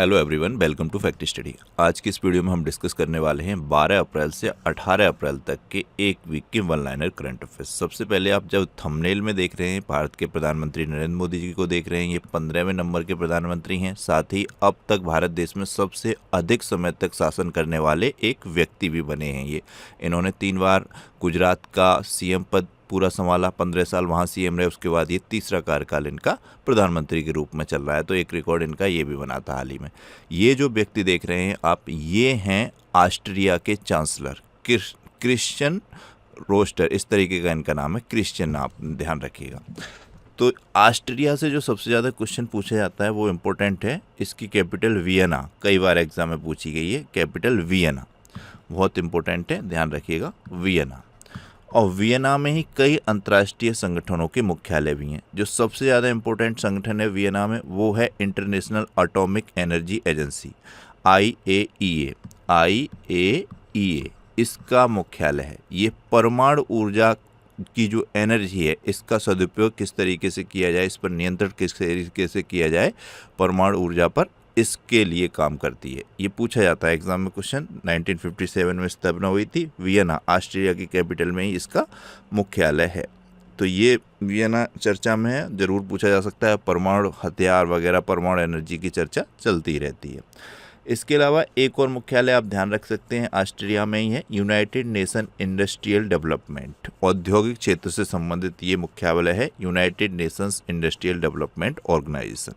Hello everyone, welcome to fact study. आज की इस वीडियो में हम डिस्कस करने वाले हैं 12 अप्रैल से 18 अप्रैल तक के एक वीक के वन लाइनर करंट अफेयर्स। सबसे पहले आप जब थंबनेल में देख रहे हैं भारत के प्रधानमंत्री नरेंद्र मोदी जी को देख रहे हैं। ये 15वें नंबर के प्रधानमंत्री हैं। साथ ही अब तक भारत देश में सबसे अधिक समय तक शासन करने वाले एक व्यक्ति भी बने हैं। इन्होंने 3 बार गुजरात का सीएम पद पूरा संभाला, 15 साल वहाँ सीएम रहे। उसके बाद ये तीसरा कार्यकाल इनका प्रधानमंत्री के रूप में चल रहा है। तो एक रिकॉर्ड इनका ये भी बना था हाल ही में। ये जो व्यक्ति देख रहे हैं आप, ये हैं ऑस्ट्रिया के चांसलर क्रिश्चियन रोस्टर, इस तरीके का इनका नाम है, क्रिश्चियन, आप ध्यान रखिएगा। तो ऑस्ट्रिया से जो सबसे ज़्यादा क्वेश्चन पूछा जाता है वो इम्पोर्टेंट है। इसकी कैपिटल वियना, कई बार एग्जाम में पूछी गई है। कैपिटल वियना बहुत इंपॉर्टेंट है, ध्यान रखिएगा, वियना। और वियना में ही कई अंतर्राष्ट्रीय संगठनों के मुख्यालय भी हैं। जो सबसे ज़्यादा इम्पोर्टेंट संगठन है वियना में वो है international atomic energy agency, IAEA इसका मुख्यालय है। ये परमाणु ऊर्जा की जो एनर्जी है इसका सदुपयोग किस तरीके से किया जाए, इस पर नियंत्रण किस तरीके से किया जाए परमाणु ऊर्जा पर, इसके लिए काम करती है। ये पूछा जाता है एग्जाम में क्वेश्चन। 1957 में स्थापना हुई थी। वियना ऑस्ट्रिया की कैपिटल में ही इसका मुख्यालय है। तो ये वियना चर्चा में है, जरूर पूछा जा सकता है। परमाणु हथियार वगैरह, परमाणु एनर्जी की चर्चा चलती रहती है। इसके अलावा एक और मुख्यालय आप ध्यान रख सकते हैं, ऑस्ट्रिया में ही है, यूनाइटेड नेशन इंडस्ट्रियल डेवलपमेंट, औद्योगिक क्षेत्र से संबंधित ये मुख्यालय है, United Nations industrial development organisation.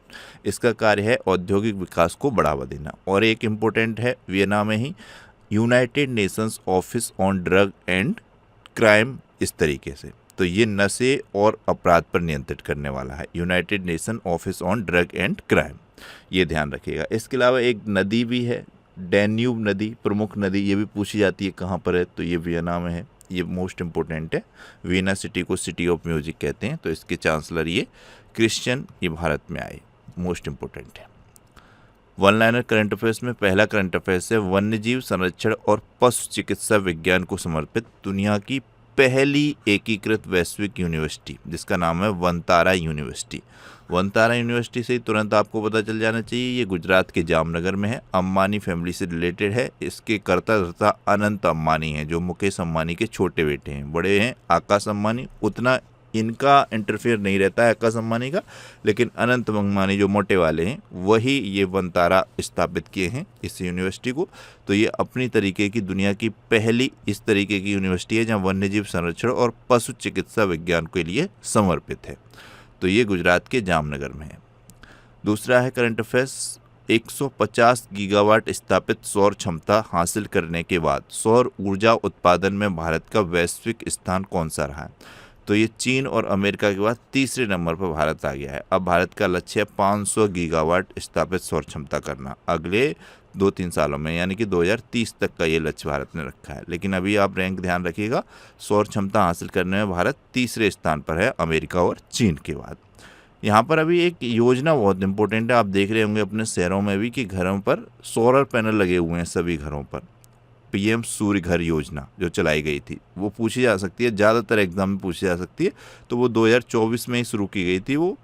इसका कार्य है औद्योगिक विकास को बढ़ावा देना। और एक इम्पोर्टेंट है वियना में ही, United Nations Office on Drug and Crime, इस तरीके से। तो ये नशे और अपराध पर नियंत्रित करने वाला है, United nation office on Drug and crime, ये ध्यान रखिएगा। इसके अलावा एक नदी भी है, डैन्यूब नदी, प्रमुख नदी, ये भी पूछी जाती है कहाँ पर है, तो ये वियना में है। ये मोस्ट इंपॉर्टेंट है। वियना सिटी को सिटी ऑफ म्यूजिक कहते हैं। तो इसके चांसलर ये क्रिश्चियन, ये भारत में आए, मोस्ट इंपॉर्टेंट है। वन लाइनर करंट अफेयर्स में पहला करंट अफेयर्स है, वन्यजीव संरक्षण और पशु चिकित्सा विज्ञान को समर्पित दुनिया की पहली एकीकृत वैश्विक यूनिवर्सिटी, जिसका नाम है वनतारा यूनिवर्सिटी। वनतारा यूनिवर्सिटी से ही तुरंत आपको पता चल जाना चाहिए, ये गुजरात के जामनगर में है। अंबानी फैमिली से रिलेटेड है। इसके कर्ता धर्ता अनंत अंबानी हैं, जो मुकेश अंबानी के छोटे बेटे हैं। बड़े हैं आकाश अंबानी, उतना इनका इंटरफेयर नहीं रहता है आकाश अंबानी का, लेकिन अनंत अंबानी जो मोटे वाले हैं वही ये वनतारा स्थापित किए हैं इस यूनिवर्सिटी को। तो ये अपनी तरीके की दुनिया की पहली इस तरीके की यूनिवर्सिटी है जहाँ वन्यजीव संरक्षण और पशु चिकित्सा विज्ञान के लिए समर्पित है। तो ये गुजरात के जामनगर में है। दूसरा है करंट अफेयर्स, 150 गीगावाट स्थापित सौर क्षमता हासिल करने के बाद सौर ऊर्जा उत्पादन में भारत का वैश्विक स्थान कौन सा रहा है। तो ये चीन और अमेरिका के बाद तीसरे नंबर पर भारत आ गया है। अब भारत का लक्ष्य है 500 गीगावाट स्थापित सौर क्षमता करना अगले 2-3 सालों में, यानी कि 2030 तक का ये लक्ष्य भारत ने रखा है। लेकिन अभी आप रैंक ध्यान रखिएगा, सौर क्षमता हासिल करने में भारत तीसरे स्थान पर है, अमेरिका और चीन के बाद। यहाँ पर अभी एक योजना बहुत इंपॉर्टेंट है, आप देख रहे होंगे अपने शहरों में भी कि घरों पर सोलर पैनल लगे हुए हैं सभी घरों पर। PM सूर्य घर योजना जो चलाई गई थी वो पूछी जा सकती है, ज़्यादातर एग्जाम में पूछी जा सकती है। तो वो 2024 में ही शुरू की गई थी। वो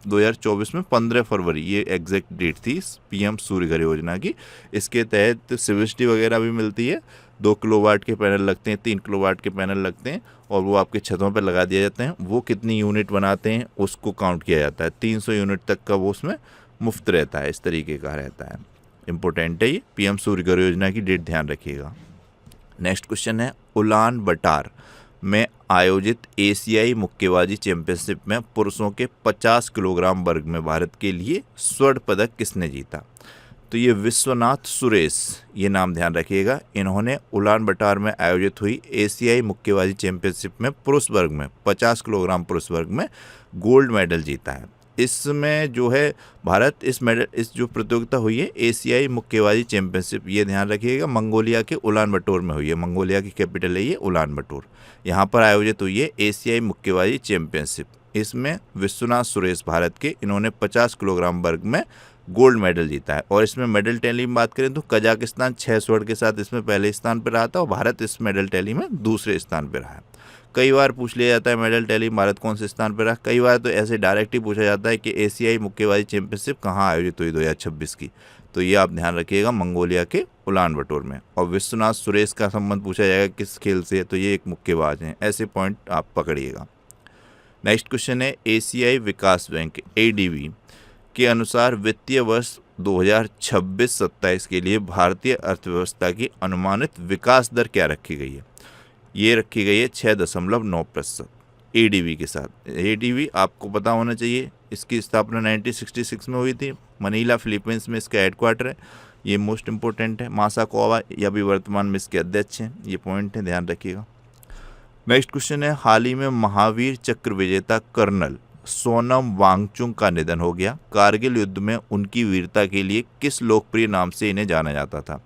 2024 में 15 फरवरी ये एग्जैक्ट डेट थी PM सूर्य घर योजना की। इसके तहत सब्सिडी वगैरह भी मिलती है। 2 किलोवाट के पैनल लगते हैं, 3 किलोवाट के पैनल लगते हैं और वो आपके छतों पर लगा दिए जाते हैं। वो कितनी यूनिट बनाते हैं उसको काउंट किया जाता है। 300 यूनिट तक का वो उसमें मुफ्त रहता है, इस तरीके का रहता है। इंपॉर्टेंट है ये, PM सूर्य घर योजना की डेट ध्यान रखिएगा। नेक्स्ट क्वेश्चन है, उलान बटार में आयोजित एशियाई मुक्केबाजी चैंपियनशिप में पुरुषों के 50 किलोग्राम वर्ग में भारत के लिए स्वर्ण पदक किसने जीता। तो ये विश्वनाथ सुरेश, ये नाम ध्यान रखिएगा। इन्होंने उलान बटार में आयोजित हुई एशियाई मुक्केबाजी चैंपियनशिप में पुरुष वर्ग में 50 किलोग्राम पुरुष वर्ग में गोल्ड मेडल जीता है। इसमें जो है भारत इस जो प्रतियोगिता हुई है एशियाई मुक्केबाजी चैंपियनशिप, ये ध्यान रखिएगा, मंगोलिया के उलान बटोर में हुई है। मंगोलिया की कैपिटल है ये उलान बटोर। यहाँ पर आयोजित हुई है एशियाई मुक्केबाजी चैंपियनशिप। इसमें विश्वनाथ सुरेश भारत के, इन्होंने 50 किलोग्राम वर्ग में गोल्ड मेडल जीता है। और इसमें मेडल टैली में बात करें तो कजाकिस्तान 6 स्वर्ण के साथ इसमें पहले स्थान पर रहा था और भारत इस मेडल टैली में दूसरे स्थान पर रहा है। कई बार पूछ लिया जाता है मेडल टैली भारत कौन से स्थान पर रहा। कई बार तो ऐसे डायरेक्ट ही पूछा जाता है कि एशियाई मुक्केबाजी चैंपियनशिप कहाँ आयोजित हुई 2026 की। तो ये आप ध्यान रखिएगा, मंगोलिया के उलान बटोर में। और विश्वनाथ सुरेश का संबंध पूछा जाएगा किस खेल से, तो ये एक मुक्केबाज हैं। ऐसे पॉइंट आप पकड़िएगा। नेक्स्ट क्वेश्चन है, एशियाई विकास बैंक ADB के अनुसार वित्तीय वर्ष 2026-27 के लिए भारतीय अर्थव्यवस्था की अनुमानित विकास दर क्या रखी गई है? ये रखी गई है 6.9% ADB के साथ। ADB आपको पता होना चाहिए, इसकी स्थापना 1966 में हुई थी। मनीला फिलीपींस में इसका हेडक्वार्टर है। ये मोस्ट इंपॉर्टेंट है। मासाकोवा या भी वर्तमान में इसके अध्यक्ष हैं। ये पॉइंट है, ध्यान रखिएगा। नेक्स्ट क्वेश्चन है, हाल ही में महावीर चक्र विजेता कर्नल सोनम वांगचुक का निधन हो गया। कारगिल युद्ध में उनकी वीरता के लिए किस लोकप्रिय नाम से इन्हें जाना जाता था?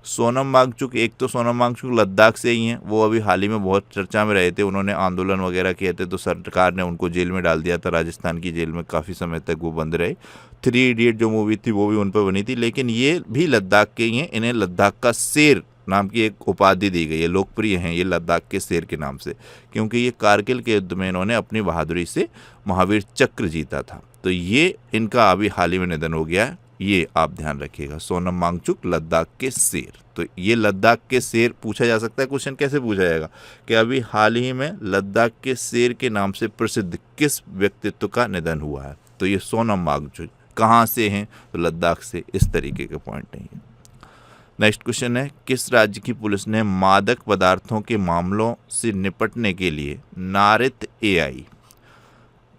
सोनम वांगचुक, एक तो सोनम वांगचुक लद्दाख से ही हैं। वो अभी हाल ही में बहुत चर्चा में रहे थे। उन्होंने आंदोलन वगैरह किए थे तो सरकार ने उनको जेल में डाल दिया था। राजस्थान की जेल में काफ़ी समय तक वो बंद रहे। 3 इडियट जो मूवी थी वो भी उन पर बनी थी। लेकिन ये भी लद्दाख के ही हैं। इन्हें लद्दाख का शेर नाम की एक उपाधि दी गई है। लोकप्रिय हैं ये लद्दाख के शेर के नाम से, क्योंकि ये कारगिल के युद्ध में इन्होंने अपनी बहादुरी से महावीर चक्र जीता था। तो ये इनका अभी हाल ही में निधन हो गया है। ये आप ध्यान रखिएगा, सोनम वांगचुक लद्दाख के शेर। तो ये लद्दाख के शेर पूछा जा सकता है। क्वेश्चन कैसे पूछा जाएगा कि अभी हाल ही में लद्दाख के शेर के नाम से प्रसिद्ध किस व्यक्तित्व का निधन हुआ है? तो ये सोनम वांगचुक। कहाँ से हैं? तो लद्दाख से। इस तरीके के पॉइंट नहीं है। नेक्स्ट क्वेश्चन है, किस राज्य की पुलिस ने मादक पदार्थों के मामलों से निपटने के लिए नारित AI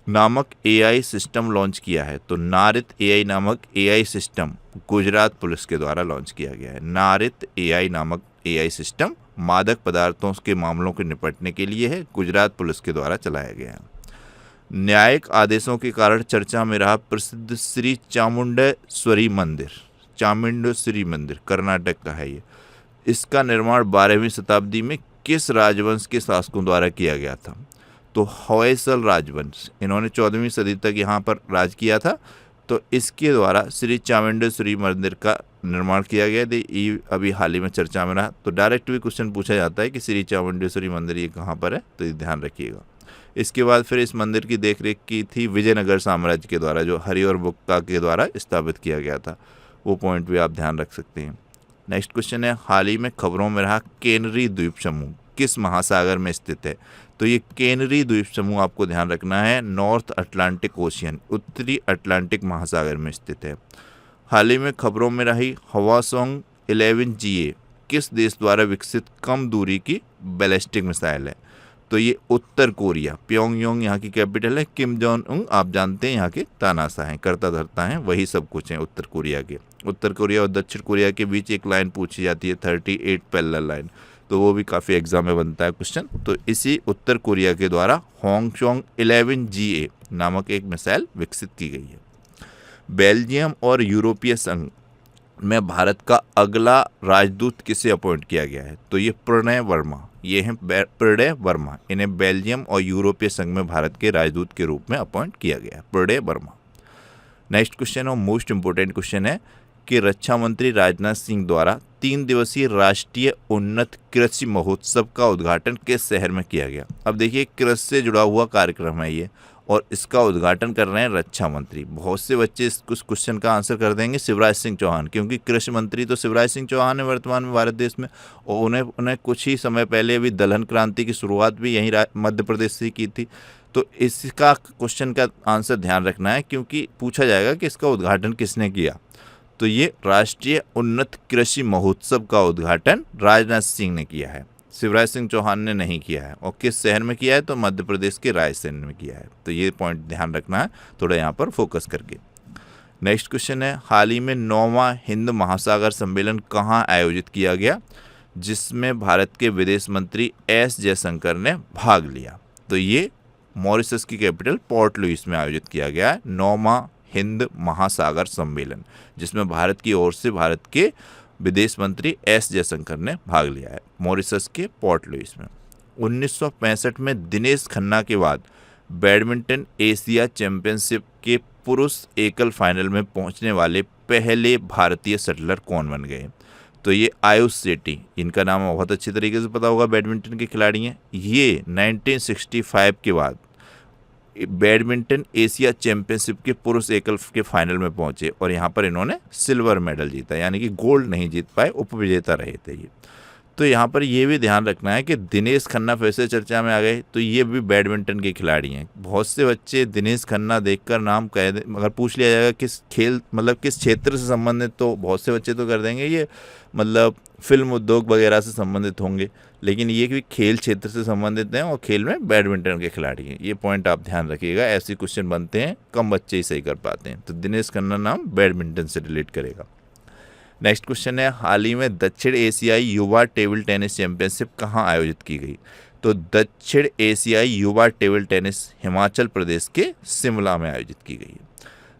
नामक AI सिस्टम लॉन्च किया है? तो नारित AI नामक AI सिस्टम गुजरात पुलिस के द्वारा लॉन्च किया गया है। नारित AI नामक AI सिस्टम मादक पदार्थों के मामलों के निपटने के लिए है, गुजरात पुलिस के द्वारा चलाया गया है। न्यायिक आदेशों के कारण चर्चा में रहा प्रसिद्ध श्री चामुंडेश्वरी मंदिर, चामुंडेश्वरी मंदिर कर्नाटक का है ये। इसका निर्माण 12वीं शताब्दी में किस राजवंश के शासकों द्वारा किया गया था? तो होयसल राजवंश। इन्होंने 14वीं सदी तक यहाँ पर राज किया था। तो इसके द्वारा श्री चामुंडेश्वरी मंदिर का निर्माण किया गया। ये अभी हाल ही में चर्चा में रहा। तो डायरेक्ट भी क्वेश्चन पूछा जाता है कि श्री चामुंडेश्वरी मंदिर ये कहाँ पर है, तो ये ध्यान रखिएगा। इसके बाद फिर इस मंदिर की देखरेख की थी विजयनगर साम्राज्य के द्वारा, जो हरिहर बुक्का के द्वारा स्थापित किया गया था। वो पॉइंट भी आप ध्यान रख सकते हैं। नेक्स्ट क्वेश्चन है, हाल ही में खबरों में रहा केनरी द्वीप समूह किस महासागर में स्थित है? तो ये केनरी द्वीप समूह आपको ध्यान रखना है नॉर्थ अटलांटिक ओशियन, उत्तरी अटलांटिक महासागर में स्थित है। हाल ही में खबरों में रही हवासोंग 11GA किस देश द्वारा विकसित कम दूरी की बैलिस्टिक मिसाइल है? तो ये उत्तर कोरिया, प्योंगयांग यहाँ की कैपिटल है। किम जोंग उन आप जानते हैं यहाँ के तानाशाह हैं, करता धरता हैं, वही सब कुछ हैं उत्तर कोरिया के। उत्तर कोरिया और दक्षिण कोरिया के बीच एक लाइन पूछी जाती है 38 पैरेलल लाइन, तो वो भी काफ़ी एग्जाम में बनता है क्वेश्चन। तो इसी उत्तर कोरिया के द्वारा हवासोंग 11GA नामक एक मिसाइल विकसित की गई है। बेल्जियम और यूरोपीय संघ में भारत का अगला राजदूत किसे अपॉइंट किया गया है? तो ये प्रणय वर्मा, ये हैं प्रणय वर्मा। इन्हें बेल्जियम और यूरोपीय संघ में भारत के राजदूत के रूप में अपॉइंट किया गया है, प्रणय वर्मा। नेक्स्ट क्वेश्चन और मोस्ट इंपोर्टेंट क्वेश्चन है कि रक्षा मंत्री राजनाथ सिंह द्वारा 3 दिवसीय राष्ट्रीय उन्नत कृषि महोत्सव का उद्घाटन किस शहर में किया गया? अब देखिए, कृषि से जुड़ा हुआ कार्यक्रम है ये, और इसका उद्घाटन कर रहे हैं रक्षा मंत्री। बहुत से बच्चे इस क्वेश्चन का आंसर कर देंगे शिवराज सिंह चौहान, क्योंकि कृषि मंत्री तो शिवराज सिंह चौहान है वर्तमान में भारत देश में। और उन्हें कुछ ही समय पहले अभी दलहन क्रांति की शुरुआत भी यहीं मध्य प्रदेश से की थी। तो इसका क्वेश्चन का आंसर ध्यान रखना है, क्योंकि पूछा जाएगा कि इसका उद्घाटन किसने किया। तो ये राष्ट्रीय उन्नत कृषि महोत्सव का उद्घाटन राजनाथ सिंह ने किया है, शिवराज सिंह चौहान ने नहीं किया है। और किस शहर में किया है? तो मध्य प्रदेश के रायसेन में किया है। तो ये पॉइंट ध्यान रखना है थोड़ा यहाँ पर फोकस करके। नेक्स्ट क्वेश्चन है, हाल ही में 9वां हिंद महासागर सम्मेलन कहाँ आयोजित किया गया, जिसमें भारत के विदेश मंत्री एस जयशंकर ने भाग लिया? तो ये मॉरिशस की कैपिटल पोर्ट लुइस में आयोजित किया गया है 9वां हिंद महासागर सम्मेलन, जिसमें भारत की ओर से भारत के विदेश मंत्री एस जयशंकर ने भाग लिया है मॉरिशस के पोर्ट लुइस में। 1965 में दिनेश खन्ना के बाद बैडमिंटन एशिया चैंपियनशिप के पुरुष एकल फाइनल में पहुंचने वाले पहले भारतीय शटलर कौन बन गए? तो ये आयुष सेठी, इनका नाम बहुत अच्छी तरीके से पता होगा, बैडमिंटन के खिलाड़ी हैं। ये 1965 के बाद बैडमिंटन एशिया चैंपियनशिप के पुरुष एकल के फाइनल में पहुंचे और यहाँ पर इन्होंने सिल्वर मेडल जीता, यानी कि गोल्ड नहीं जीत पाए, उपविजेता रहे थे ये। तो यहाँ पर ये भी ध्यान रखना है कि दिनेश खन्ना फिर से चर्चा में आ गए, तो ये भी बैडमिंटन के खिलाड़ी हैं। बहुत से बच्चे दिनेश खन्ना देखकर नाम कह दे, अगर पूछ लिया जाएगा किस खेल मतलब किस क्षेत्र से संबंधित, तो बहुत से बच्चे तो कर देंगे ये मतलब फिल्म उद्योग वगैरह से संबंधित होंगे, लेकिन ये भी खेल क्षेत्र से संबंधित हैं और खेल में बैडमिंटन के खिलाड़ी हैं। ये पॉइंट आप ध्यान रखिएगा, ऐसे क्वेश्चन बनते हैं, कम बच्चे ही सही कर पाते हैं। तो दिनेश खन्ना नाम बैडमिंटन से रिलेट करेगा। नेक्स्ट क्वेश्चन है, हाल ही में दक्षिण एशियाई युवा टेबल टेनिस चैंपियनशिप कहाँ आयोजित की गई? तो दक्षिण एशियाई युवा टेबल टेनिस हिमाचल प्रदेश के शिमला में आयोजित की गई है।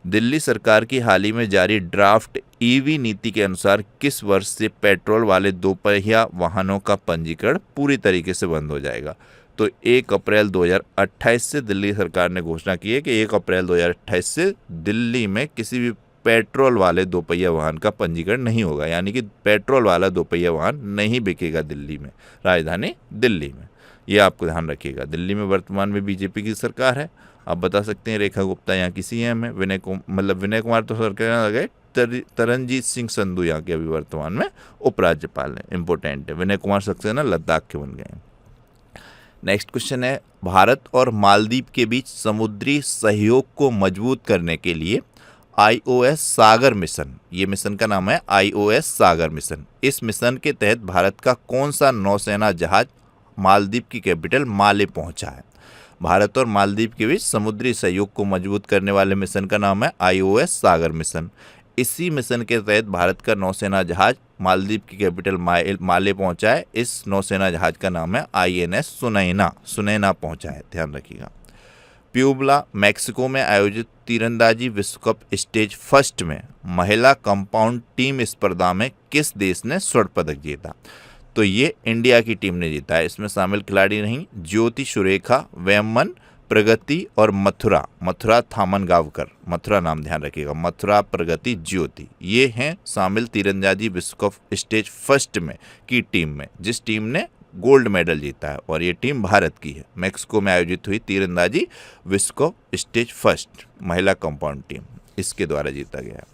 दिल्ली सरकार की हाल ही में जारी ड्राफ्ट ईवी नीति के अनुसार किस वर्ष से पेट्रोल वाले दोपहिया वाहनों का पंजीकरण पूरी तरीके से बंद हो जाएगा? तो 1 अप्रैल 2028 से दिल्ली सरकार ने घोषणा की है कि 1 अप्रैल 2028 से दिल्ली में किसी भी पेट्रोल वाले दोपहिया वाहन का पंजीकरण नहीं होगा, यानी कि पेट्रोल वाला दोपहिया वाहन नहीं बिकेगा दिल्ली में, राजधानी दिल्ली में। ये आपको ध्यान रखिएगा। दिल्ली में वर्तमान में बीजेपी की सरकार है। आप बता सकते हैं रेखा गुप्ता यहाँ की सीएम है, विनय कुमार तो सरकार गए, तरनजीत सिंह संधू यहाँ के अभी वर्तमान में उपराज्यपाल हैं, इंपॉर्टेंट है। विनय कुमार सक्सेना लद्दाख के बन गए हैं। नेक्स्ट क्वेश्चन है, भारत और मालदीव के बीच समुद्री सहयोग को मजबूत करने के लिए IOS सागर मिशन, ये मिशन का नाम है IOS सागर मिशन। इस मिशन के तहत भारत का कौन सा नौसेना जहाज मालदीव की कैपिटल माले पहुंचा है? भारत और मालदीव के बीच समुद्री सहयोग को मजबूत करने वाले मिशन का नाम है IOS सागर मिशन। इसी मिशन के तहत भारत का नौसेना जहाज मालदीव की कैपिटल माले पहुंचा है। इस नौसेना जहाज का नाम है INS सुनैना पहुंचा है, ध्यान रखिएगा। प्यूबला मैक्सिको में आयोजित तीरंदाजी विश्व कप स्टेज फर्स्ट में महिला कंपाउंड टीम स्पर्धा में किस देश ने स्वर्ण पदक जीता? तो ये इंडिया की टीम ने जीता है। इसमें शामिल खिलाड़ी नहीं, ज्योति सुरेखा वेमन, प्रगति और मथुरा थामनगावकर, मथुरा नाम ध्यान रखिएगा, मथुरा प्रगति ज्योति, ये हैं शामिल तीरंदाजी विश्व कप स्टेज फर्स्ट में की टीम में, जिस टीम ने गोल्ड मेडल जीता है, और ये टीम भारत की है। मैक्सिको में आयोजित हुई तीरंदाजी विश्व कप स्टेज फर्स्ट महिला कंपाउंड टीम, इसके द्वारा जीता गया।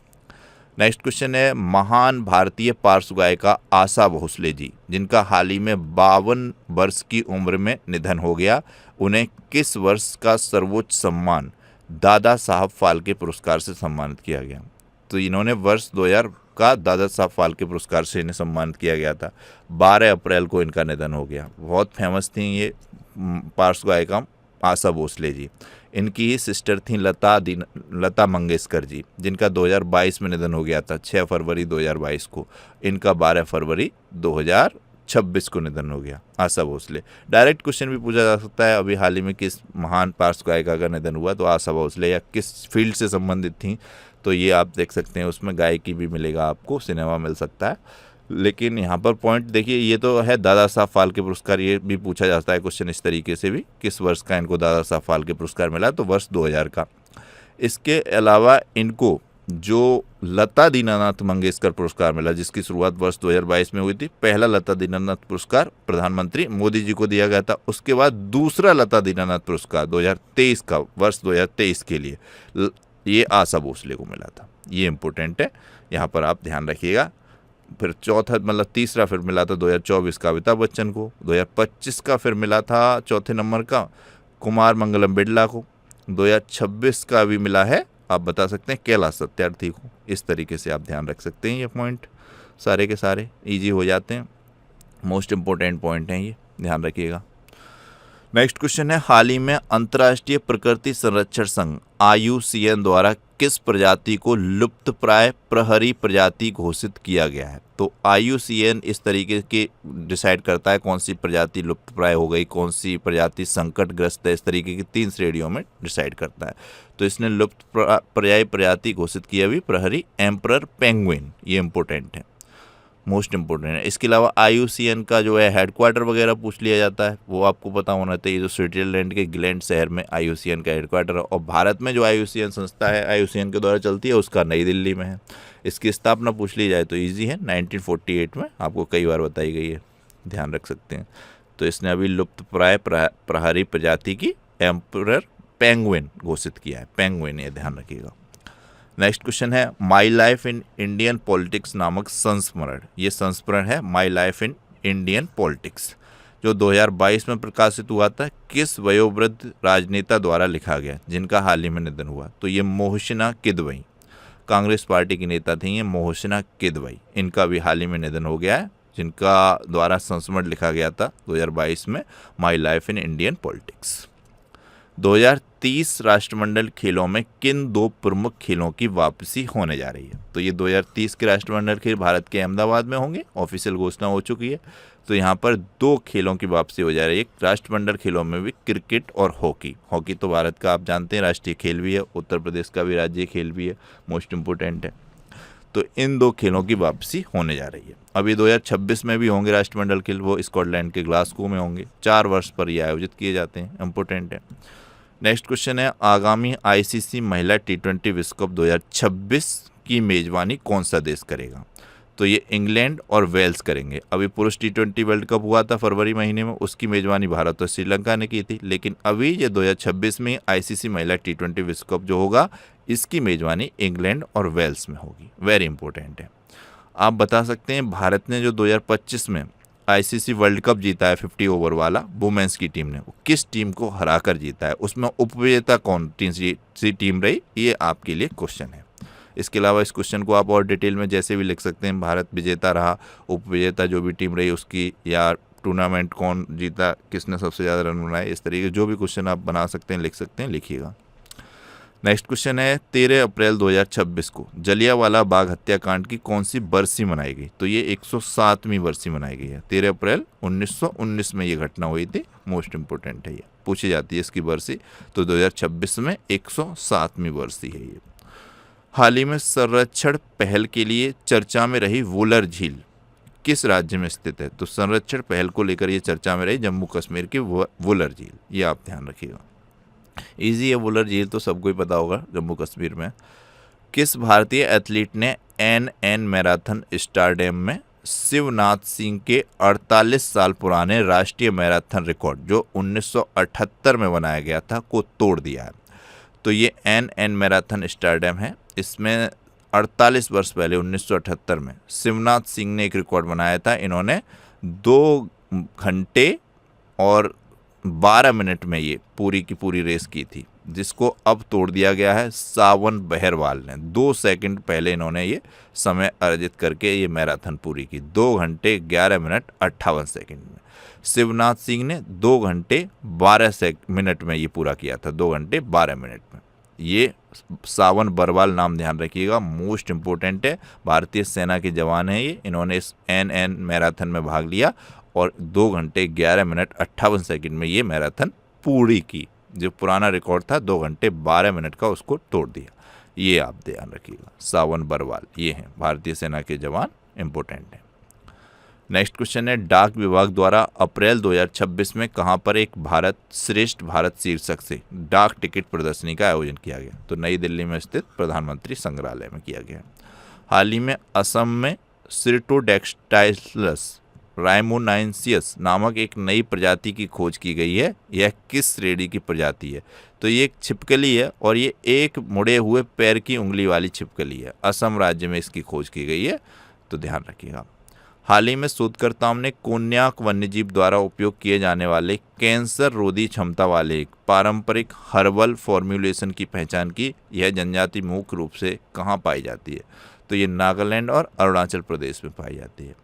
नेक्स्ट क्वेश्चन है, महान भारतीय पार्श्व गायिका आशा भोसले जी, जिनका हाल ही में 52 वर्ष की उम्र में निधन हो गया, उन्हें किस वर्ष का सर्वोच्च सम्मान दादा साहब फाल्के पुरस्कार से सम्मानित किया गया? तो इन्होंने वर्ष 2000 का दादा साहब फाल्के पुरस्कार से इन्हें सम्मानित किया गया था। 12 अप्रैल को इनका निधन हो गया। बहुत फेमस थी ये पार्श्व गायिका आशा भोसले जी। इनकी ही सिस्टर थी लता मंगेशकर जी, जिनका 2022 में निधन हो गया था, 6 फरवरी 2022 को। इनका 12 फरवरी 2026 को निधन हो गया, आशा भोसले। डायरेक्ट क्वेश्चन भी पूछा जा सकता है, अभी हाल ही में किस महान पार्श्व गायिका का निधन हुआ, तो आशा भोसले, या किस फील्ड से संबंधित थी, तो ये आप देख सकते हैं। उसमें गायकी भी मिलेगा आपको, सिनेमा मिल सकता है। लेकिन यहाँ पर पॉइंट देखिए, ये तो है दादा साहब फाल्के पुरस्कार, ये भी पूछा जाता है क्वेश्चन इस तरीके से भी, किस वर्ष का इनको दादा साहब फाल्के पुरस्कार मिला, तो वर्ष 2000 का। इसके अलावा इनको जो लता दीनानाथ मंगेशकर पुरस्कार मिला, जिसकी शुरुआत वर्ष 2022 में हुई थी। पहला लता दीनानाथ पुरस्कार प्रधानमंत्री मोदी जी को दिया गया था। उसके बाद दूसरा लता दीनानाथ पुरस्कार 2023 का, वर्ष 2023 के लिए ये आशा भोसले को मिला था। ये इम्पोर्टेंट है, यहाँ पर आप ध्यान रखिएगा। फिर चौथा तीसरा फिर मिला था 2024 का अमिताभ बच्चन को, 2025 का फिर मिला था चौथे नंबर का कुमार मंगलम बिरला को, 2026 का भी मिला है, आप बता सकते हैं, कैलाश सत्यार्थी को। इस तरीके से आप ध्यान रख सकते हैं। ये पॉइंट सारे के सारे ईजी हो जाते हैं, मोस्ट इम्पोर्टेंट पॉइंट हैं, ये ध्यान रखिएगा। नेक्स्ट क्वेश्चन है, हाल ही में अंतर्राष्ट्रीय प्रकृति संरक्षण संघ IUCN द्वारा किस प्रजाति को लुप्तप्राय प्रहरी प्रजाति घोषित किया गया है? तो IUCN इस तरीके के डिसाइड करता है कौन सी प्रजाति लुप्तप्राय हो गई, कौन सी प्रजाति संकटग्रस्त है, इस तरीके की 3 श्रेणियों में डिसाइड करता है। तो इसने लुप्तप्राय प्रजाति घोषित किया भी प्रहरी एम्परर पेंगुइन, ये इंपॉर्टेंट है। मोस्ट इंपॉर्टेंट है। इसके अलावा IUCN का जो है हेडक्वार्टर वगैरह पूछ लिया जाता है, वो आपको पता होना चाहिए। जो स्विट्जरलैंड के ग्लैंड शहर में IUCN का हेडक्वार्टर है, और भारत में जो IUCN संस्था है IUCN के द्वारा चलती है उसका नई दिल्ली में है। इसकी स्थापना पूछ ली जाए तो ईजी है, 1948 में आपको कई बार बताई गई है, ध्यान रख सकते हैं। तो इसने अभी लुप्त प्राय प्रहरी प्रजाति की एम्परर पेंगुइन घोषित किया है, पेंगुइन, ये ध्यान रखिएगा। नेक्स्ट क्वेश्चन है my life in Indian politics नामक संस्मरण, ये संस्मरण है my life in Indian politics, जो 2022 में प्रकाशित हुआ था, किस वयोवृद्ध राजनेता द्वारा लिखा गया जिनका हाल ही में निधन हुआ? तो ये मोहसिना किदवई, कांग्रेस पार्टी की नेता थी ये मोहसिना किदवई, इनका भी हाल ही में निधन हो गया है, जिनका द्वारा संस्मरण लिखा गया था 2022 में my life in Indian politics. 2030 राष्ट्रमंडल खेलों में किन दो प्रमुख खेलों की वापसी होने जा रही है? तो ये 2030 के राष्ट्रमंडल खेल भारत के अहमदाबाद में होंगे, ऑफिशियल घोषणा हो चुकी है। तो यहाँ पर दो खेलों की वापसी हो जा रही है, राष्ट्रमंडल खेलों में भी क्रिकेट और हॉकी। हॉकी तो भारत का आप जानते हैं राष्ट्रीय खेल भी है, उत्तर प्रदेश का भी राज्य खेल भी है, मोस्ट इम्पोर्टेंट है। तो इन दो खेलों की वापसी होने जा रही है। अभी 2026 में भी होंगे राष्ट्रमंडल खेल, वो स्कॉटलैंड के ग्लासगो में होंगे, 4 वर्ष पर ये आयोजित किए जाते हैं, इम्पोर्टेंट है। नेक्स्ट क्वेश्चन है आगामी ICC महिला T20 विश्व कप 2026 की मेजबानी कौन सा देश करेगा? तो ये इंग्लैंड और वेल्स करेंगे। अभी पुरुष T20 वर्ल्ड कप हुआ था फरवरी महीने में, उसकी मेजबानी भारत और श्रीलंका ने की थी, लेकिन अभी ये 2026 में ICC महिला T20 विश्व कप जो होगा इसकी मेजबानी इंग्लैंड और वेल्स में होगी, वेरी इंपॉर्टेंट है। आप बता सकते हैं भारत ने जो 2025 में ICC वर्ल्ड कप जीता है 50 ओवर वाला वुमेन्स की टीम ने, वो किस टीम को हराकर जीता है, उसमें उपविजेता कौन सी टीम रही, ये आपके लिए क्वेश्चन है। इसके अलावा इस क्वेश्चन को आप और डिटेल में जैसे भी लिख सकते हैं, भारत विजेता रहा, उपविजेता जो भी टीम रही उसकी, या टूर्नामेंट कौन जीता, किसने सबसे ज़्यादा रन बनाए, इस तरीके जो भी क्वेश्चन आप बना सकते हैं, लिख सकते हैं, लिखिएगा। नेक्स्ट क्वेश्चन है 13 अप्रैल 2026 को जलियांवाला बाग हत्याकांड की कौन सी बरसी मनाई गई? तो ये 107वीं बरसी मनाई गई है। 13 अप्रैल 1919 में ये घटना हुई थी, मोस्ट इंपोर्टेंट है, ये पूछी जाती है इसकी बरसी। तो 2026 में 107वीं बरसी है ये। हाल ही में संरक्षण पहल के लिए चर्चा में रही वुलर झील किस राज्य में स्थित है? तो संरक्षण पहल को लेकर ये चर्चा में रही जम्मू कश्मीर की वुलर झील, ये आप ध्यान रखिएगा। इजी है, वुलर झील तो सबको ही पता होगा, जम्मू कश्मीर में। किस भारतीय एथलीट ने NN मैराथन स्टारडम में शिवनाथ सिंह के 48 साल पुराने राष्ट्रीय मैराथन रिकॉर्ड जो 1978 में बनाया गया था को तोड़ दिया है? तो ये NN मैराथन स्टारडम है, इसमें 48 वर्ष पहले 1978 में शिवनाथ सिंह ने एक रिकॉर्ड बनाया था। इन्होंने 2 घंटे और 12 मिनट में ये पूरी की पूरी रेस की थी, जिसको अब तोड़ दिया गया है सावन बहरवाल ने। 2 सेकंड पहले इन्होंने ये समय अर्जित करके ये मैराथन पूरी की, 2 घंटे 11 मिनट 58 सेकंड में। शिवनाथ सिंह ने 2 घंटे 12 मिनट में ये पूरा किया था, 2 घंटे 12 मिनट में। ये सावन बरवाल नाम ध्यान रखिएगा, मोस्ट इम्पोर्टेंट है, भारतीय सेना के जवान हैं ये। इन्होंने इस NN मैराथन में भाग लिया और 2 घंटे 11 मिनट 58 सेकंड में ये मैराथन पूरी की। जो पुराना रिकॉर्ड था 2 घंटे 12 मिनट का, उसको तोड़ दिया। ये आप ध्यान रखिएगा, सावन बरवाल ये हैं भारतीय सेना के जवान, इम्पोर्टेंट है। नेक्स्ट क्वेश्चन है डाक विभाग द्वारा अप्रैल 2026 में कहां पर एक भारत श्रेष्ठ भारत शीर्षक से डाक टिकट प्रदर्शनी का आयोजन किया गया? तो नई दिल्ली में स्थित प्रधानमंत्री संग्रहालय में किया गया। हाल ही में असम में सिर्टोडेक्टाइलस राइमोनाइसियस नामक एक नई प्रजाति की खोज की गई है। यह किस श्रेणी की प्रजाति है? तो ये एक छिपकली है और ये एक मुड़े हुए पैर की उंगली वाली छिपकली है। असम राज्य में इसकी खोज की गई है, तो ध्यान रखिएगा। हाल ही में शोधकर्ताओं ने कोन्याक वन्यजीव द्वारा उपयोग किए जाने वाले कैंसर रोधी क्षमता वाले एक पारंपरिक हर्बल फॉर्मुलेशन की पहचान की। यह जनजाति मुख्य रूप से कहाँ पाई जाती है? तो ये नागालैंड और अरुणाचल प्रदेश में पाई जाती है।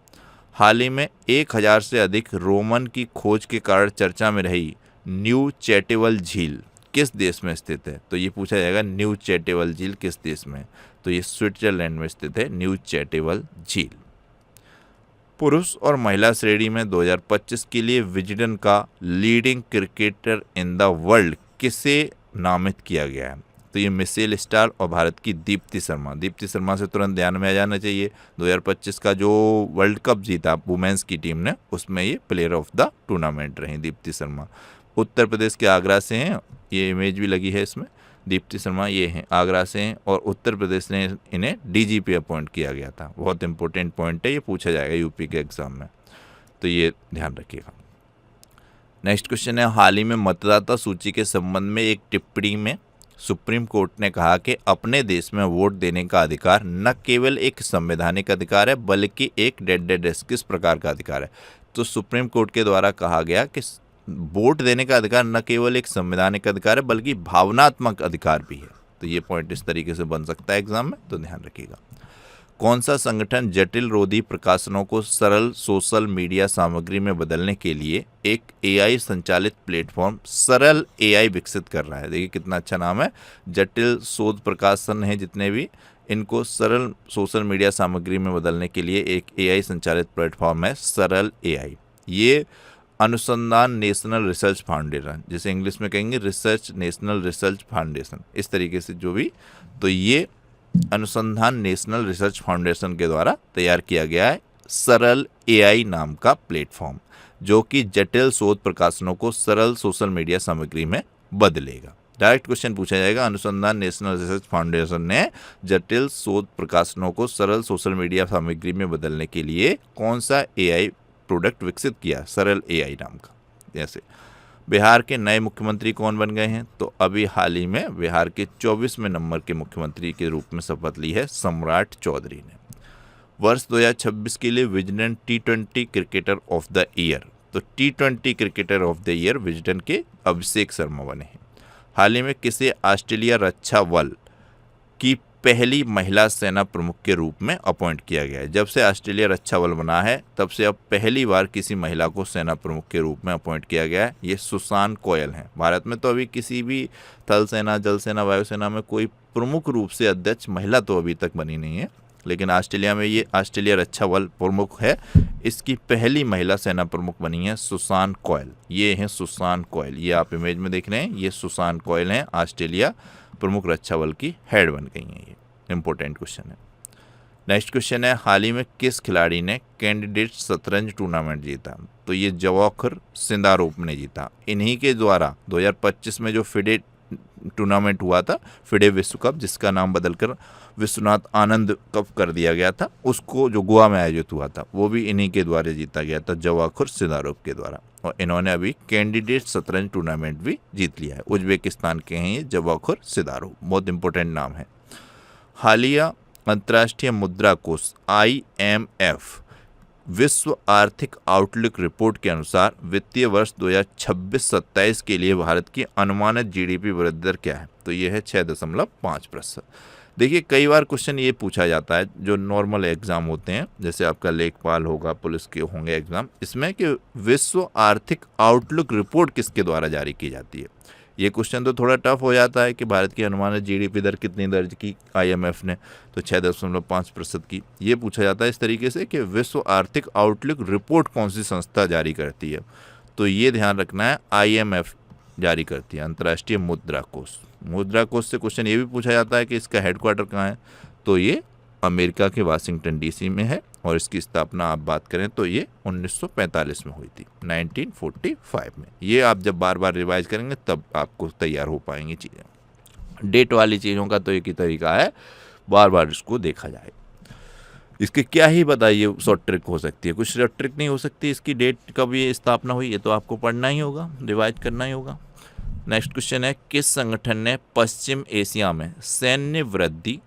हाल ही में 1000 से अधिक रोमन की खोज के कारण चर्चा में रही न्यू चैटेवल झील किस देश में स्थित है? तो ये पूछा जाएगा न्यू चैटेवल झील किस देश में? तो ये स्विट्जरलैंड में स्थित है न्यू चैटेवल झील। पुरुष और महिला श्रेणी में 2025 के लिए विजडन का leading cricketer in the world किसे नामित किया गया है? तो तो ये मिशेल स्टार और भारत की दीप्ति शर्मा। दीप्ति शर्मा से तुरंत ध्यान में आ जाना चाहिए, 2025 का जो वर्ल्ड कप जीता वुमेन्स की टीम ने, उसमें ये प्लेयर ऑफ द टूर्नामेंट रही दीप्ति शर्मा। उत्तर प्रदेश के आगरा से हैं, ये इमेज भी लगी है इसमें। दीप्ति शर्मा ये हैं, आगरा से हैं, और उत्तर प्रदेश ने इन्हें डीजीपी अपॉइंट किया गया था। बहुत इंपॉर्टेंट पॉइंट है, ये पूछा जाएगा यूपी के एग्जाम में, तो ये ध्यान रखिएगा। नेक्स्ट क्वेश्चन है, हाल ही में मतदाता सूची के संबंध में एक टिप्पणी में सुप्रीम कोर्ट ने कहा कि अपने देश में वोट देने का अधिकार न केवल एक संवैधानिक अधिकार है बल्कि एक किस प्रकार का अधिकार है। तो सुप्रीम कोर्ट के द्वारा कहा गया कि वोट देने का अधिकार न केवल एक संवैधानिक अधिकार है बल्कि भावनात्मक अधिकार भी है। तो ये पॉइंट इस तरीके से बन सकता है एग्जाम में, तो ध्यान रखिएगा। कौन सा संगठन जटिल रोधी प्रकाशनों को सरल सोशल मीडिया सामग्री में बदलने के लिए एक एआई संचालित प्लेटफॉर्म सरल एआई विकसित कर रहा है? देखिए कितना अच्छा नाम है। जटिल शोध प्रकाशन है जितने भी, इनको सरल सोशल मीडिया सामग्री में बदलने के लिए एक एआई संचालित प्लेटफॉर्म है सरल एआई। ये अनुसंधान नेशनल रिसर्च फाउंडेशन, जिसे इंग्लिश में कहेंगे रिसर्च नेशनल रिसर्च फाउंडेशन, इस तरीके से जो भी, तो ये अनुसंधान नेशनल रिसर्च फाउंडेशन के द्वारा तैयार किया गया है सरल एआई नाम का प्लेटफॉर्म, जो कि जटिल शोध प्रकाशनों को सरल सोशल मीडिया सामग्री में बदलेगा। डायरेक्ट क्वेश्चन पूछा जाएगा, अनुसंधान नेशनल रिसर्च फाउंडेशन ने जटिल शोध प्रकाशनों को सरल सोशल मीडिया सामग्री में बदलने के लिए कौन सा एआई प्रोडक्ट विकसित किया? सरल एआई नाम का। जैसे बिहार के नए मुख्यमंत्री कौन बन गए हैं? तो अभी हाल ही में बिहार के 24वें नंबर के मुख्यमंत्री के रूप में शपथ ली है सम्राट चौधरी ने। वर्ष 2026 के लिए Wisden T20 cricketer of the year, तो T20 cricketer of the year Wisden के अभिषेक शर्मा बने हैं। हाल ही में किसे ऑस्ट्रेलिया रक्षा बल की पहली महिला सेना प्रमुख के रूप में अपॉइंट किया गया है? जब से ऑस्ट्रेलिया रक्षा बल बना है तब से अब पहली बार किसी महिला को सेना प्रमुख के रूप में अपॉइंट किया गया है। ये सुसान कोयल हैं। भारत में तो अभी किसी भी थल सेना, जल सेना, वायुसेना में कोई प्रमुख रूप से अध्यक्ष महिला तो अभी तक बनी नहीं है, लेकिन ऑस्ट्रेलिया में ये ऑस्ट्रेलिया रक्षा बल प्रमुख है, इसकी पहली महिला सेना प्रमुख बनी है सुसान कोयल। ये हैं सुसान कोयल, ये आप इमेज में देख रहे हैं, ये सुसान कोयल हैं, ऑस्ट्रेलिया प्रमुख रक्षा बल की हेड बन गई हैं। ये इंपॉर्टेंट क्वेश्चन है। नेक्स्ट क्वेश्चन है, हाल ही में किस खिलाड़ी ने कैंडिडेट शतरंज टूर्नामेंट जीता? तो ये जवाखर सिंदारोप ने जीता। इन्हीं के द्वारा 2025 में जो फिडे टूर्नामेंट हुआ था, फिडे विश्व कप, जिसका नाम बदलकर विश्वनाथ आनंद कप कर दिया गया था, उसको जो गोवा में आयोजित हुआ था वो भी इन्हीं के द्वारा जीता गया था, जवाखर सिंदारोप के द्वारा। और इन्होंने अभी कैंडिडेट शतरंज टूर्नामेंट भी जीत लिया है। उज्बेकिस्तान के हैं ये जवाखर सिंदारोप, बहुत इंपॉर्टेंट नाम है। हालिया अंतर्राष्ट्रीय मुद्रा कोष IMF विश्व आर्थिक आउटलुक रिपोर्ट के अनुसार वित्तीय वर्ष 2026-27 के लिए भारत की अनुमानित GDP वृद्धि दर क्या है? तो ये है 6.5%। देखिए कई बार क्वेश्चन ये पूछा जाता है जो नॉर्मल एग्जाम होते हैं, जैसे आपका लेखपाल होगा, पुलिस के होंगे एग्जाम, इसमें कि विश्व आर्थिक आउटलुक रिपोर्ट किसके द्वारा जारी की जाती है। ये क्वेश्चन तो थोड़ा टफ हो जाता है कि भारत की अनुमानित GDP दर कितनी दर्ज की IMF ने, तो 6.5% की। ये पूछा जाता है इस तरीके से कि विश्व आर्थिक आउटलुक रिपोर्ट कौन सी संस्था जारी करती है, तो ये ध्यान रखना है IMF जारी करती है, अंतर्राष्ट्रीय मुद्रा कोष। मुद्रा कोष से क्वेश्चन ये भी पूछा जाता है कि इसका हेडक्वार्टर कहाँ है, तो ये अमेरिका के वाशिंगटन DC में है, और इसकी स्थापना आप बात करें तो ये 1945 में हुई थी, 1945 में। ये आप जब बार बार रिवाइज करेंगे तब आपको तैयार हो पाएंगी चीज़ें। डेट वाली चीज़ों का तो एक ही तरीका है, बार बार इसको देखा जाए। इसके क्या ही बताइए शॉर्ट ट्रिक हो सकती है, कुछ शॉर्ट ट्रिक नहीं हो सकती। इसकी डेट कब ये स्थापना हुई ये तो आपको पढ़ना ही होगा, रिवाइज करना ही होगा। नेक्स्ट क्वेश्चन है, किस संगठन ने पश्चिम एशिया में सैन्य वृद्धि,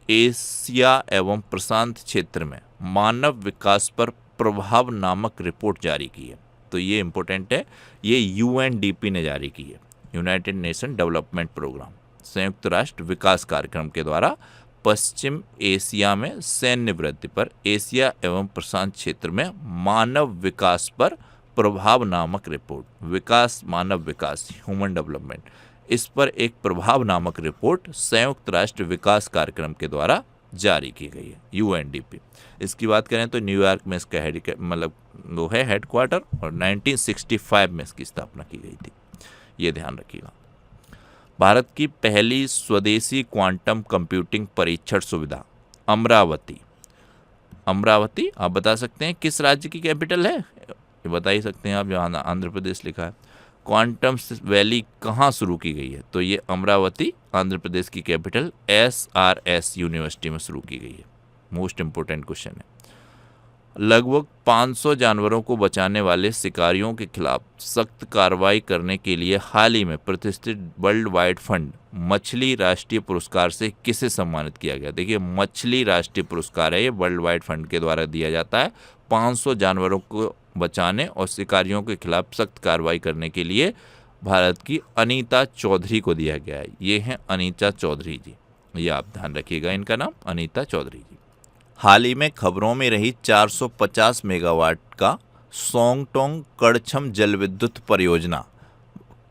एशिया एवं प्रशांत क्षेत्र में मानव विकास पर प्रभाव नामक रिपोर्ट जारी की है? तो ये इंपॉर्टेंट है, ये UNDP ने जारी की है, यूनाइटेड नेशन डेवलपमेंट प्रोग्राम, संयुक्त राष्ट्र विकास कार्यक्रम के द्वारा पश्चिम एशिया में सैन्य वृद्धि पर एशिया एवं प्रशांत क्षेत्र में मानव विकास पर प्रभाव नामक रिपोर्ट, विकास मानव विकास, ह्यूमन डेवलपमेंट, इस पर एक प्रभाव नामक रिपोर्ट संयुक्त राष्ट्र विकास कार्यक्रम के द्वारा जारी की गई है, UNDP। इसकी बात करें तो न्यूयॉर्क में इसका मतलब वो है हेडक्वार्टर, और 1965 में इसकी स्थापना की गई थी, ये ध्यान रखिएगा। भारत की पहली स्वदेशी क्वांटम कंप्यूटिंग परीक्षण सुविधा अमरावती। अमरावती आप बता सकते हैं किस राज्य की कैपिटल है? ये बता ही सकते हैं आप, यहाँ आंध्र प्रदेश लिखा है। क्वांटम वैली कहाँ शुरू की गई है? तो ये अमरावती आंध्र प्रदेश की कैपिटल SRS यूनिवर्सिटी में शुरू की गई है। मोस्ट इंपोर्टेंट क्वेश्चन है। लगभग 500 जानवरों को बचाने वाले शिकारियों के खिलाफ सख्त कार्रवाई करने के लिए हाल ही में प्रतिष्ठित वर्ल्ड वाइड फंड मछली राष्ट्रीय पुरस्कार से किसे सम्मानित किया गया? देखिए, मछली राष्ट्रीय पुरस्कार है, ये वर्ल्ड वाइड फंड के द्वारा दिया जाता है। 500 जानवरों को बचाने और शिकारियों के खिलाफ सख्त कार्रवाई करने के लिए भारत की अनीता चौधरी को दिया गया है। ये हैं अनीता चौधरी जी, ये आप ध्यान रखिएगा, इनका नाम अनीता चौधरी जी। हाल ही में खबरों में रही 450 मेगावाट का सोंगटोंग कड़छम जल विद्युत परियोजना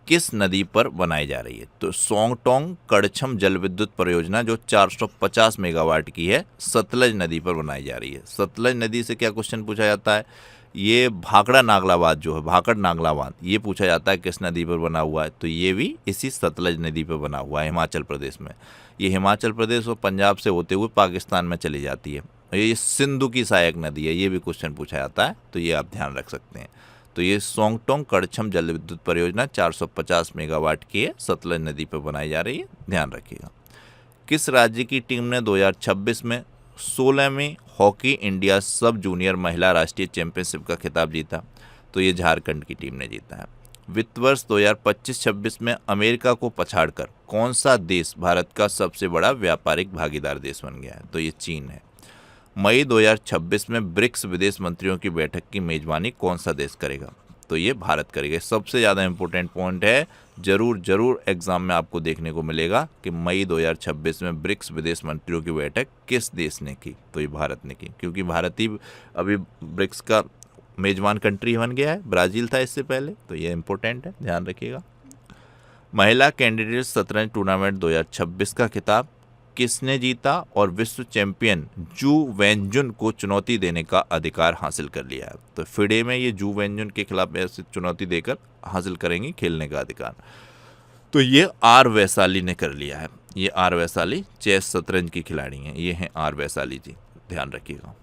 किस नदी पर बनाई जा रही है? तो सोंगटोंग कड़छम जल विद्युत परियोजना जो 450 मेगावाट की है, सतलज नदी पर बनाई जा रही है। सतलज नदी से क्या क्वेश्चन पूछा जाता है? ये भाखड़ा नागला बांध जो है, भाखड़ नागला बांध, ये पूछा जाता है किस नदी पर बना हुआ है? तो ये भी इसी सतलज नदी पर बना हुआ है, हिमाचल प्रदेश में। ये हिमाचल प्रदेश और पंजाब से होते हुए पाकिस्तान में चली जाती है। ये सिंधु की सहायक नदी है, ये भी क्वेश्चन पूछा जाता है, तो ये आप ध्यान रख सकते हैं। तो ये सोंगटोंग कड़छम जल विद्युत परियोजना 450 मेगावाट की है, सतलज नदी पर बनाई जा रही है, ध्यान रखिएगा। किस राज्य की टीम ने 2026 में 16वीं हॉकी इंडिया सब जूनियर महिला राष्ट्रीय चैंपियनशिप का खिताब जीता? तो ये झारखंड की टीम ने जीता है। वित्त वर्ष 2025-26 में अमेरिका को पछाड़कर कौन सा देश भारत का सबसे बड़ा व्यापारिक भागीदार देश बन गया है? तो ये चीन है। मई 2026 में ब्रिक्स विदेश मंत्रियों की बैठक की मेजबानी कौन सा देश करेगा? तो ये भारत करेगा। सबसे ज़्यादा इंपॉर्टेंट पॉइंट है, जरूर एग्जाम में आपको देखने को मिलेगा कि मई 2026 में ब्रिक्स विदेश मंत्रियों की बैठक किस देश ने की? तो ये भारत ने की, क्योंकि भारत ही अभी ब्रिक्स का मेजबान कंट्री बन गया है, ब्राज़ील था इससे पहले, तो ये इंपॉर्टेंट है, ध्यान रखिएगा। महिला कैंडिडेट शतरंज टूर्नामेंट 2026 का खिताब किसने जीता और विश्व चैंपियन जू वेनजुन को चुनौती देने का अधिकार हासिल कर लिया है? तो फिडे में ये जू वेनजुन के खिलाफ ऐसे चुनौती देकर हासिल करेंगी खेलने का अधिकार, तो ये आर वैशाली ने कर लिया है। ये आर वैशाली चेस शतरंज की खिलाड़ी हैं, ये हैं आर वैशाली जी, ध्यान रखिएगा।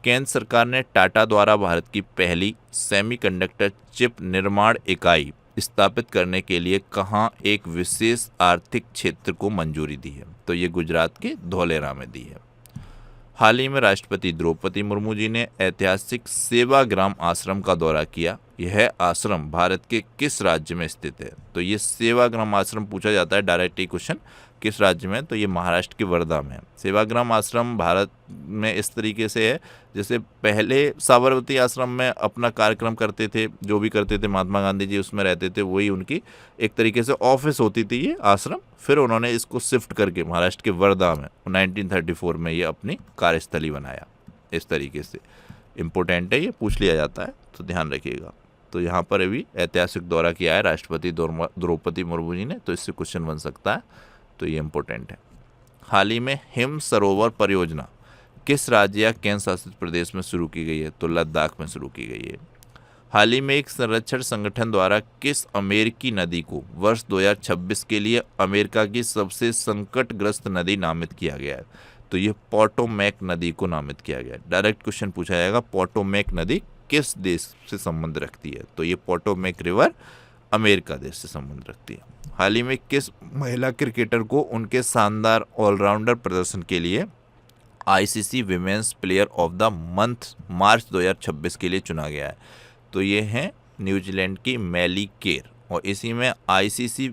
केंद्र सरकार ने टाटा द्वारा भारत की पहली सेमीकंडक्टर चिप निर्माण इकाई स्थापित करने के लिए कहाँ एक विशेष आर्थिक क्षेत्र को मंजूरी दी है? तो ये गुजरात के धौलेरा में दी है। हाल ही में राष्ट्रपति द्रौपदी मुर्मू जी ने ऐतिहासिक सेवाग्राम आश्रम का दौरा किया। यह आश्रम भारत के किस राज्य में स्थित है? तो ये सेवाग्राम आश्रम पूछा जाता है डायरेक्ट ही क्वेश्चन, किस राज्य में? तो ये महाराष्ट्र के वर्धा में है। सेवाग्राम आश्रम भारत में इस तरीके से है जैसे पहले साबरमती आश्रम में अपना कार्यक्रम करते थे, जो भी करते थे महात्मा गांधी जी उसमें रहते थे, वही उनकी एक तरीके से ऑफिस होती थी ये आश्रम। फिर उन्होंने इसको शिफ्ट करके महाराष्ट्र के वर्धा में 1934 में ये अपनी कार्यस्थली बनाया। इस तरीके से इम्पोर्टेंट है, ये पूछ लिया जाता है, तो ध्यान रखिएगा। तो यहाँ पर अभी ऐतिहासिक दौरा किया है राष्ट्रपति द्रौपदी मुर्मू जी ने, तो इससे क्वेश्चन बन सकता है, तो ये इम्पोर्टेंट है। हाल ही में हिम सरोवर परियोजना किस राज्य या केंद्र शासित प्रदेश में शुरू की गई है? तो लद्दाख में शुरू की गई है। हाल ही में एक संरक्षण संगठन द्वारा किस अमेरिकी नदी को वर्ष 2026 के लिए अमेरिका की सबसे संकटग्रस्त नदी नामित किया गया है? तो ये पोटोमैक नदी को नामित किया गया है। डायरेक्ट क्वेश्चन पूछा जाएगा, पोटोमैक नदी किस देश से संबंध रखती है? तो ये पोटोमैक रिवर अमेरिका देश से संबंध रखती है। हाल ही में किस महिला क्रिकेटर को उनके शानदार ऑलराउंडर प्रदर्शन के लिए ICC women's player of the month March 2026 के लिए चुना गया है? तो ये हैं न्यूजीलैंड की मैली केर, और इसी में ICC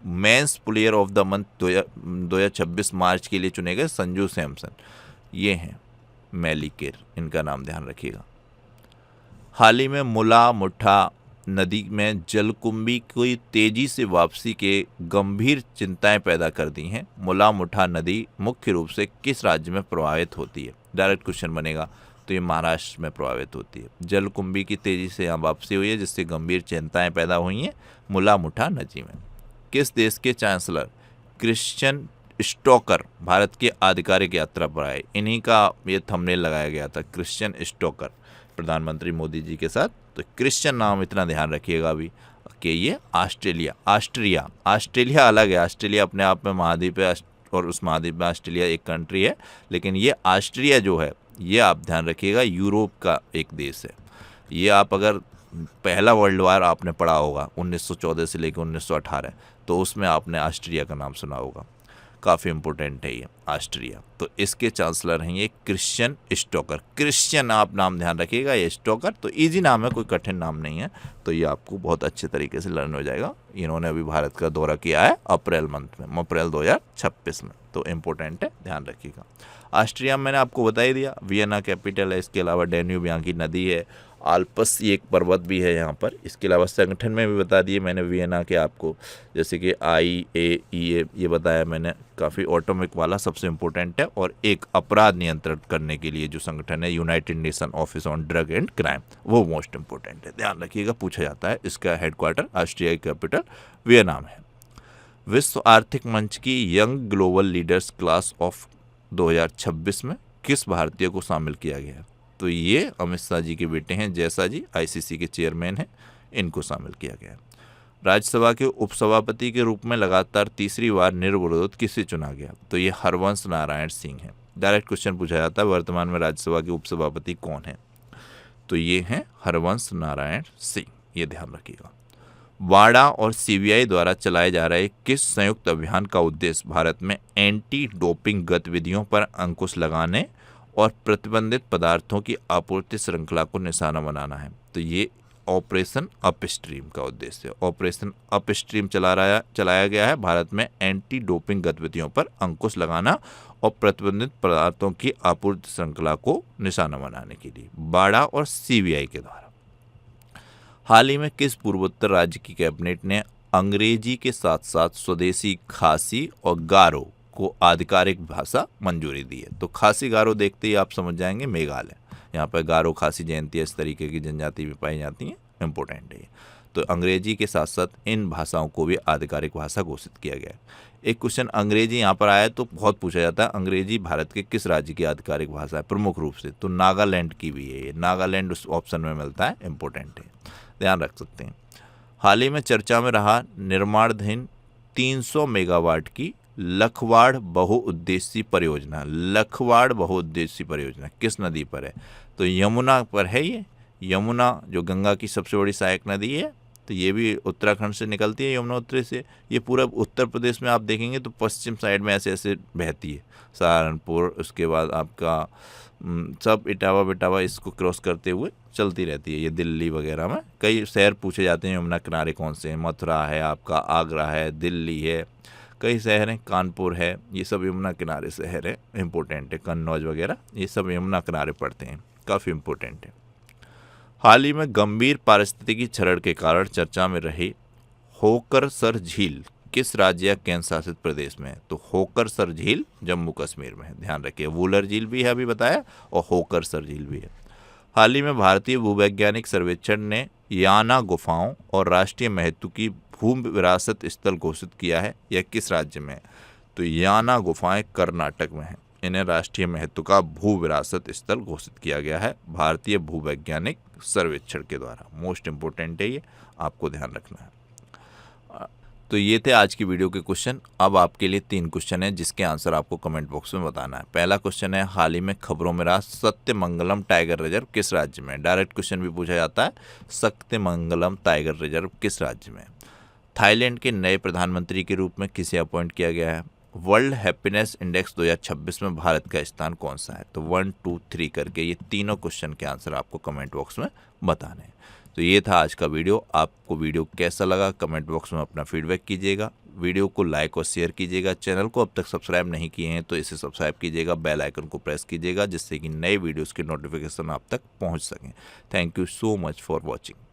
men's player of the month 2026 मार्च के लिए चुने गए संजू सैमसन। ये हैं मैली केर, इनका नाम ध्यान रखिएगा। हाल ही में मुला मुठा नदी में जलकुंभी की तेजी से वापसी के गंभीर चिंताएं पैदा कर दी हैं। मुला मुठा नदी मुख्य रूप से किस राज्य में प्रभावित होती है? डायरेक्ट क्वेश्चन बनेगा, तो ये महाराष्ट्र में प्रभावित होती है। जलकुंभी की तेजी से यहाँ वापसी हुई है, जिससे गंभीर चिंताएं पैदा हुई हैं मुला मुठा नदी में। किस देश के चांसलर क्रिश्चियन स्टोकर भारत की आधिकारिक यात्रा पर आए? इन्हीं का ये थंबनेल लगाया गया था, क्रिश्चियन स्टोकर, प्रधानमंत्री मोदी जी के साथ। तो क्रिश्चियन नाम इतना ध्यान रखिएगा अभी। कि ये ऑस्ट्रेलिया अलग है। ऑस्ट्रेलिया अपने आप में महाद्वीप है और उस महाद्वीप में ऑस्ट्रेलिया एक कंट्री है, लेकिन ये ऑस्ट्रिया जो है ये आप ध्यान रखिएगा यूरोप का एक देश है। ये आप अगर पहला वर्ल्ड वार आपने पढ़ा होगा 1914 से लेकर 1918, तो उसमें आपने ऑस्ट्रिया का नाम सुना होगा। काफ़ी इम्पोर्टेंट है ये ऑस्ट्रिया। तो इसके चांसलर हैं ये क्रिश्चियन स्टोकर। क्रिश्चियन आप नाम ध्यान रखिएगा, ये स्टोकर तो इजी नाम है, कोई कठिन नाम नहीं है, तो ये आपको बहुत अच्छे तरीके से लर्न हो जाएगा। इन्होंने अभी भारत का दौरा किया है अप्रैल मंथ में, अप्रैल 2026 में, तो इम्पोर्टेंट है, ध्यान रखिएगा। ऑस्ट्रिया मैंने आपको बता ही दिया, वियना कैपिटल है। इसके अलावा डैन्यूब यहाँ की नदी है, आल्प्स ये एक पर्वत भी है यहाँ पर। इसके अलावा संगठन में भी बता दिए मैंने वियना के आपको, जैसे कि IAEA ये बताया मैंने, काफ़ी ऑटोमिक वाला सबसे इम्पोर्टेंट है। और एक अपराध नियंत्रण करने के लिए जो संगठन है United nation office on Drug and crime, वो मोस्ट इम्पोर्टेंट है, ध्यान रखिएगा, पूछा जाता है। इसका हेडक्वार्टर ऑस्ट्रिया की कैपिटल वियना में है। विश्व आर्थिक मंच की young global leaders class of 2026 में किस भारतीय को शामिल किया गया? तो ये अमित शाह जी के बेटे हैं, जयशाह जी, ICC के चेयरमैन हैं, इनको शामिल किया गया। राज्यसभा के उपसभापति के रूप में लगातार तीसरी बार निर्विरोध किसे चुना गया? तो ये हरवंश नारायण सिंह हैं। डायरेक्ट क्वेश्चन पूछा जाता है वर्तमान में राज्यसभा के उपसभापति कौन है? तो ये हैं हरवंश नारायण सिंह, ये ध्यान रखिएगा। वाडा और CBI द्वारा चलाए जा रहे किस संयुक्त अभियान का उद्देश्य भारत में एंटी डोपिंग गतिविधियों पर अंकुश लगाने और प्रतिबंधित पदार्थों की आपूर्ति श्रृंखला को निशाना बनाना है? तो ये ऑपरेशन अपस्ट्रीम का उद्देश्य है। ऑपरेशन अपस्ट्रीम चलाया गया है भारत में एंटी डोपिंग गतिविधियों पर अंकुश लगाना और प्रतिबंधित पदार्थों की आपूर्ति श्रृंखला को निशाना बनाने के लिए, वाडा और CBI के द्वारा। हाल ही में किस पूर्वोत्तर राज्य की कैबिनेट ने अंग्रेजी के साथ साथ स्वदेशी खासी और गारो को आधिकारिक भाषा मंजूरी दी है? तो खासी गारो देखते ही आप समझ जाएंगे मेघालय, यहाँ पर गारो खासी जयंती इस तरीके की जनजाति भी पाई जाती हैं, इंपॉर्टेंट है। तो अंग्रेजी के साथ साथ इन भाषाओं को भी आधिकारिक भाषा घोषित किया गया है। एक क्वेश्चन अंग्रेजी यहाँ पर आया तो बहुत पूछा जाता है, अंग्रेजी भारत के किस राज्य की आधिकारिक भाषा है प्रमुख रूप से? तो नागालैंड की भी है ये, नागालैंड उस ऑप्शन में मिलता है, इंपॉर्टेंट है, ध्यान रख सकते हैं। हाल ही में चर्चा में रहा निर्माणाधीन 300 मेगावाट की लखवाड़ बहुउद्देशीय परियोजना। लखवाड़ बहुउद्देशीय परियोजना किस नदी पर है? तो यमुना पर है ये। यमुना जो गंगा की सबसे बड़ी सहायक नदी है, तो ये भी उत्तराखंड से निकलती है, यमुनोत्री से। ये पूरा उत्तर प्रदेश में आप देखेंगे तो पश्चिम साइड में ऐसे ऐसे बहती है, सहारनपुर, उसके बाद आपका सब इटावा बिटावा इसको क्रॉस करते हुए चलती रहती है। ये दिल्ली वगैरह में कई शहर पूछे जाते हैं यमुना किनारे कौन से हैं, मथुरा है, आपका आगरा है, दिल्ली है, कई शहर हैं, कानपुर है, ये सब यमुना किनारे शहर है, इंपॉर्टेंट है। कन्नौज वगैरह ये सब यमुना किनारे पड़ते हैं, काफ़ी इंपॉर्टेंट है। हाल ही में गंभीर पारिस्थितिकी क्षरण के कारण चर्चा में रही होकरसर झील किस राज्य या केंद्र शासित प्रदेश में है? तो होकरसर झील जम्मू कश्मीर में है, ध्यान रखिए। वूलर झील भी है अभी बताया, और होकरसर झील भी है। हाल ही में भारतीय भूवैज्ञानिक सर्वेक्षण ने याना गुफाओं और राष्ट्रीय महत्व की भू विरासत स्थल घोषित किया है, यह किस राज्य में है? तो याना गुफाएं कर्नाटक में हैं, इन्हें राष्ट्रीय महत्व का भू विरासत स्थल घोषित किया गया है भारतीय भूवैज्ञानिक सर्वेक्षण के द्वारा। मोस्ट इंपोर्टेंट है ये, आपको ध्यान रखना है। तो ये थे आज की वीडियो के क्वेश्चन। अब आपके लिए 3 क्वेश्चन है जिसके आंसर आपको कमेंट बॉक्स में बताना है। पहला क्वेश्चन है, हाल ही में खबरों में रहा सत्यमंगलम टाइगर रिजर्व किस राज्य में? डायरेक्ट क्वेश्चन भी पूछा जाता है, सत्यमंगलम टाइगर रिजर्व किस राज्य में? थाईलैंड के नए प्रधानमंत्री के रूप में किसे अपॉइंट किया गया है? वर्ल्ड हैप्पीनेस इंडेक्स 2026 में भारत का स्थान कौन सा है? तो 1, 2, 3 करके ये तीनों क्वेश्चन के आंसर आपको कमेंट बॉक्स में बताने हैं। तो ये था आज का वीडियो। आपको वीडियो कैसा लगा कमेंट बॉक्स में अपना फीडबैक कीजिएगा। वीडियो को लाइक और शेयर कीजिएगा। चैनल को अब तक सब्सक्राइब नहीं किए हैं तो इसे सब्सक्राइब कीजिएगा, बेल आइकन को प्रेस कीजिएगा जिससे कि नए वीडियोस की नोटिफिकेशन आप तक पहुंच सकें। Thank you so much for watching.